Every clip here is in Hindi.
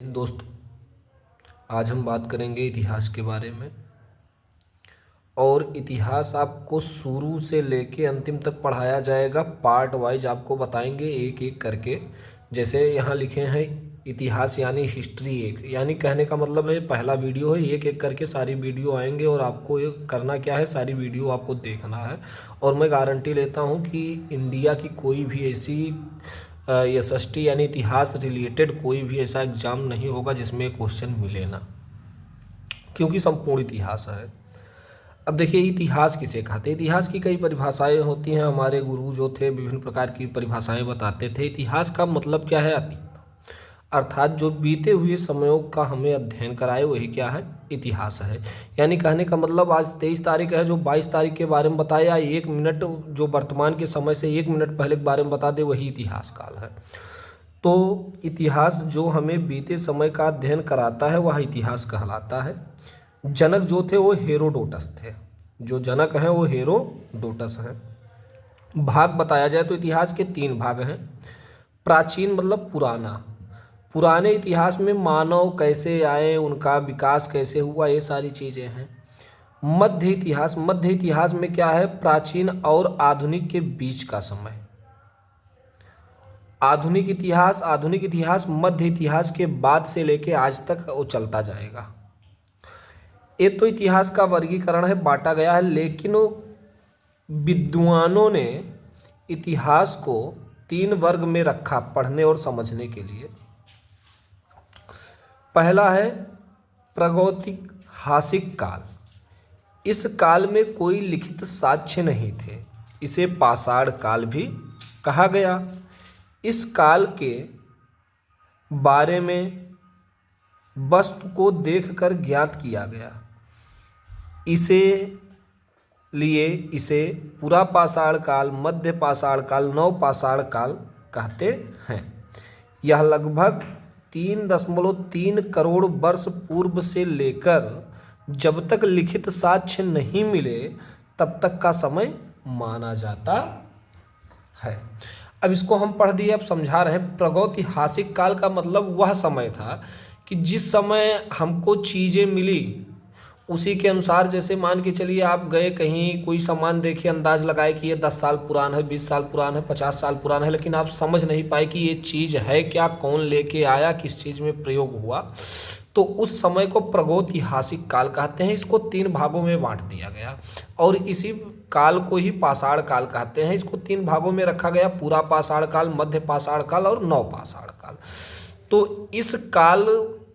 दोस्तों, आज हम बात करेंगे इतिहास के बारे में। और इतिहास आपको शुरू से लेके अंतिम तक पढ़ाया जाएगा। पार्ट वाइज आपको बताएंगे एक एक करके। जैसे यहाँ लिखे हैं इतिहास यानी हिस्ट्री एक, यानी कहने का मतलब है पहला वीडियो है, एक एक करके सारी वीडियो आएंगे और आपको ये करना क्या है, सारी वीडियो आपको देखना है। और मैं गारंटी लेता हूँ कि इंडिया की कोई भी ऐसी एसएसटी यानी इतिहास रिलेटेड कोई भी ऐसा एग्जाम नहीं होगा जिसमें क्वेश्चन मिले ना, क्योंकि संपूर्ण इतिहास है। अब देखिए, इतिहास किसे कहते हैं। इतिहास की कई परिभाषाएं होती हैं। हमारे गुरु जो थे विभिन्न प्रकार की परिभाषाएं बताते थे। इतिहास का मतलब क्या है, अतीत, अर्थात जो बीते हुए समयों का हमें अध्ययन कराए वही क्या है, इतिहास है। यानी कहने का मतलब आज 23 तारीख है, जो 22 तारीख के बारे में बताए, या 1 मिनट जो वर्तमान के समय से 1 मिनट पहले के बारे में बता दे, वही इतिहास काल है। तो इतिहास जो हमें बीते समय का अध्ययन कराता है वह इतिहास कहलाता है। जनक जो थे वो हेरोडोटस थे। जो जनक हैं वो हेरोडोटस हैं। भाग बताया जाए तो इतिहास के 3 भाग हैं। प्राचीन मतलब पुराना। पुराने इतिहास में मानव कैसे आए, उनका विकास कैसे हुआ, ये सारी चीज़ें हैं। मध्य इतिहास। मध्य इतिहास में क्या है, प्राचीन और आधुनिक के बीच का समय। आधुनिक इतिहास मध्य इतिहास के बाद से लेके आज तक वो चलता जाएगा। ये तो इतिहास का वर्गीकरण है, बांटा गया है। लेकिन विद्वानों ने इतिहास को 3 वर्ग में रखा पढ़ने और समझने के लिए। पहला है प्रागैतिहासिक काल। इस काल में कोई लिखित साक्ष्य नहीं थे, इसे पाषाण काल भी कहा गया। इस काल के बारे में वस्तु को देखकर ज्ञात किया गया, इसे लिए इसे पूरा पाषाण काल, मध्य पाषाण काल, नव पाषाण काल कहते हैं। यह लगभग 3.3 करोड़ वर्ष पूर्व से लेकर जब तक लिखित साक्ष्य नहीं मिले तब तक का समय माना जाता है। अब इसको हम पढ़ दिए, अब समझा रहे हैं। प्रागैतिहासिक काल का मतलब वह समय था कि जिस समय हमको चीज़ें मिली उसी के अनुसार, जैसे मान के चलिए आप गए कहीं, कोई सामान देखे, अंदाज लगाए कि ये 10 साल पुराना है, 20 साल पुराना है, 50 साल पुराना है, लेकिन आप समझ नहीं पाए कि ये चीज़ है क्या, कौन लेके आया, किस चीज़ में प्रयोग हुआ। तो उस समय को प्रागैतिहासिक काल कहते हैं। इसको 3 भागों में बांट दिया गया और इसी काल को ही पाषाण काल कहते हैं। इसको 3 भागों में रखा गया, पूरा पाषाण काल, मध्य पाषाण काल और नव पाषाण काल। तो इस काल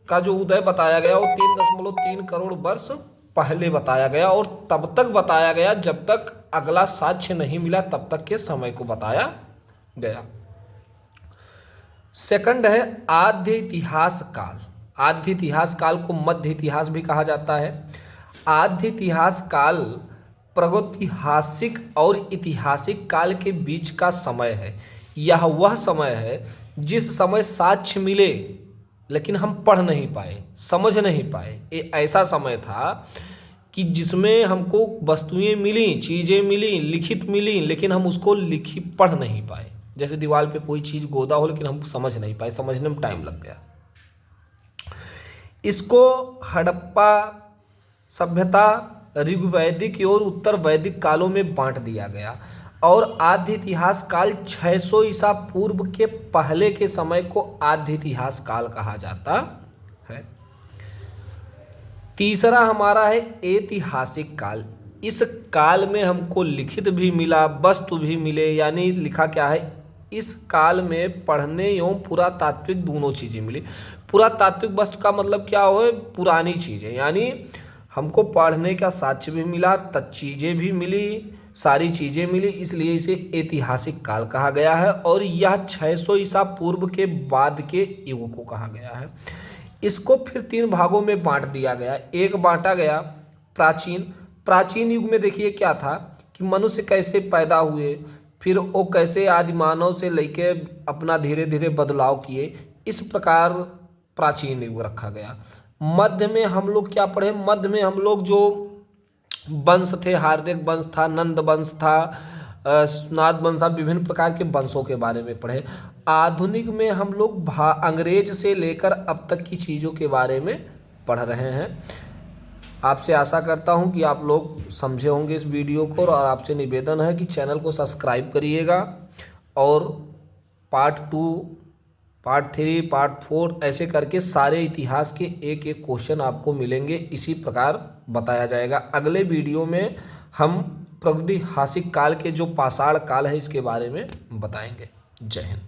का जो उदय बताया गया वो 3.3 करोड़ वर्ष पहले बताया गया, और तब तक बताया गया जब तक अगला साक्ष्य नहीं मिला, तब तक के समय को बताया गया। सेकंड है आद्य इतिहास काल। आद्य इतिहास काल को मध्य इतिहास भी कहा जाता है। आद्य इतिहास काल प्रागैतिहासिक और ऐतिहासिक काल के बीच का समय है। यह वह समय है जिस समय साक्ष्य मिले लेकिन हम पढ़ नहीं पाए, समझ नहीं पाए। ये ऐसा समय था कि जिसमें हमको वस्तुएं मिली, चीज़ें मिली, लिखित मिली, लेकिन हम उसको पढ़ नहीं पाए। जैसे दीवार पे कोई चीज़ गोदा हो लेकिन हम समझ नहीं पाए, समझने में टाइम लग गया। इसको हड़प्पा सभ्यता, ऋग्वैदिक और उत्तर वैदिक कालों में बांट दिया गया। और आद्य इतिहास काल 600 ईसा पूर्व के पहले के समय को आद्य इतिहास काल कहा जाता है। तीसरा हमारा है ऐतिहासिक काल। इस काल में हमको लिखित भी मिला, वस्तु भी मिले, यानी लिखा क्या है, इस काल में पढ़ने एवं पुरातात्विक दोनों चीज़ें मिली। पुरातात्विक वस्तु का मतलब क्या हो, पुरानी चीज़ें, यानी हमको पढ़ने का साक्ष्य भी मिला, चीज़ें भी मिली, सारी चीज़ें मिली, इसलिए इसे ऐतिहासिक काल कहा गया है। और यह 600 ईसा पूर्व के बाद के युग को कहा गया है। इसको फिर 3 भागों में बांट दिया गया। एक बांटा गया प्राचीन। प्राचीन युग में देखिए क्या था कि मनुष्य कैसे पैदा हुए, फिर वो कैसे आदि मानव से लेके अपना धीरे धीरे बदलाव किए, इस प्रकार प्राचीन युग रखा गया। मध्य में हम लोग क्या पढ़े, मध्य में हम लोग जो वंश थे, हार्दिक वंश था, नंद वंश था, नाथ वंश, विभिन्न प्रकार के वंशों के बारे में पढ़े। आधुनिक में हम लोग अंग्रेज से लेकर अब तक की चीज़ों के बारे में पढ़ रहे हैं। आपसे आशा करता हूं कि आप लोग समझे होंगे इस वीडियो को, और आपसे निवेदन है कि चैनल को सब्सक्राइब करिएगा, और पार्ट 2, पार्ट 3, पार्ट 4 ऐसे करके सारे इतिहास के एक एक क्वेश्चन आपको मिलेंगे। इसी प्रकार बताया जाएगा। अगले वीडियो में हम प्रागैतिहासिक काल के जो पाषाण काल है इसके बारे में बताएंगे। जय हिंद।